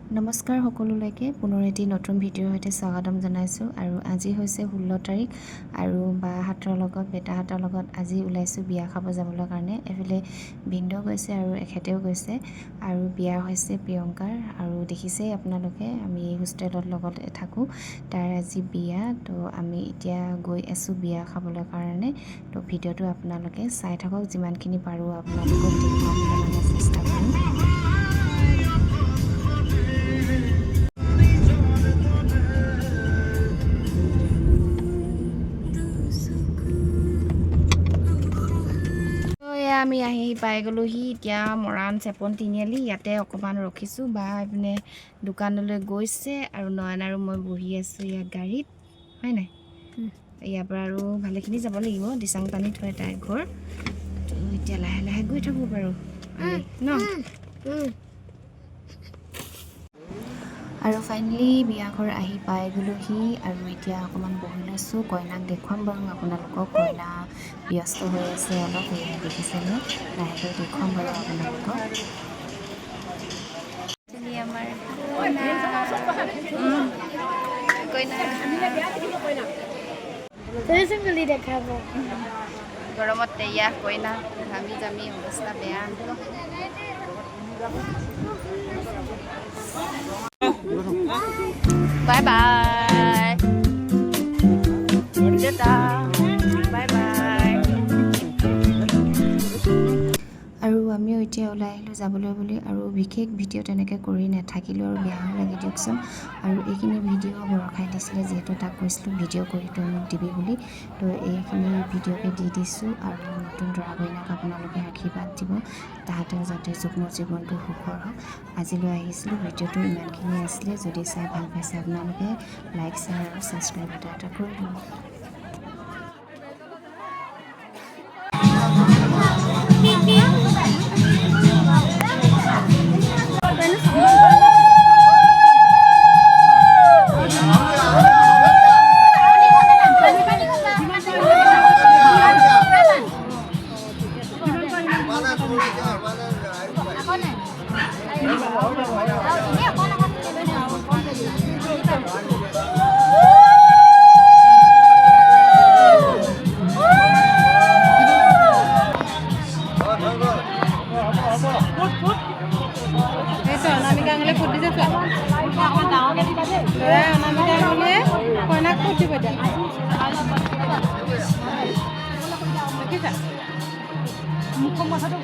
নমস্কাৰ সকলোলৈকে পুনৰ এটি নতুন ভিডিঅ'ৰ সৈতে স্বাগতম জনাইছোঁ আৰু আজি হৈছে 16 তাৰিখ আৰু বাহাতৰ লগত বেটাহাতৰ লগত আজি ওলাইছোঁ বিয়া খাব যাবলৈ কাৰণে এফালে ভিন্দ গৈছে আৰু এখেতেও গৈছে আৰু বিয়া হৈছে প্ৰিয়ংকাৰ আৰু দেখিছেই আপোনালোকে আমি হোষ্টেলত লগত থাকোঁ তাৰ আজি বিয়া তো আমি এতিয়া গৈ আছোঁ বিয়া খাবলৈ কাৰণে তো ভিডিঅ'টো আপোনালোকে চাই থাকক যিমানখিনি পাৰোঁ আপোনালোকক দেখুৱাবলৈ মানে চেষ্টা কৰিম আমি আহি পাই গ'লোহি এতিয়া মৰাণ চেপন তিনিআলি ইয়াতে অকণমান ৰখিছোঁ বা এইপিনে দোকানলৈ গৈছে আৰু নয়ন আৰু মই বহি আছোঁ ইয়াত গাড়ীত হয় নাই ইয়াৰ পৰা আৰু ভালেখিনি যাব লাগিব দিচাং পানীত হয় তাইৰ ঘৰ তো এতিয়া লাহে লাহে গৈ থাকোঁ বাৰু ন আৰু ফাইনেলি বিয়াঘৰ আহি পাই গ'লোহি আৰু এতিয়া অকণমান বহি লৈছোঁ কইনাক দেখুৱাম বাৰু আপোনালোকক কইনা ব্যস্ত হৈ আছে অলপ সেয়া দেখিছেনে লাহেকৈ দেখুৱাম বাৰু আপোনালোকক গৰমত তেয়া কইনা ঘামি জামি অৱস্থা বেয়া Bye bye. Bye bye. আৰু আমিও এতিয়া ওলাই আহিলোঁ যাবলৈ বুলি আৰু বিশেষ ভিডিঅ' তেনেকৈ কৰি নাথাকিলোঁ আৰু বেয়াও লাগি দিয়কচোন আৰু এইখিনি ভিডিঅ' বৰষাই দিছিলে যিহেতু তাক কৈছিলোঁ ভিডিঅ' কৰি তই মোক দিবি বুলি তো এইখিনি ভিডিঅ'কে দি দিছোঁ আৰু নতুন দৰা কইনাক আপোনালোকে আশীৰ্বাদ দিব তাহাঁতৰ যাতে যুগ্ম জীৱনটো সুখৰ হওক আজিলৈ আহিছিলোঁ ভিডিঅ'টো ইমানখিনি আছিলে যদি চাই ভাল পাইছে আপোনালোকে লাইক শ্বেয়াৰ আৰু ছাবস্ক্ৰাইব এটা কৰি দিব মুখ মাথাটো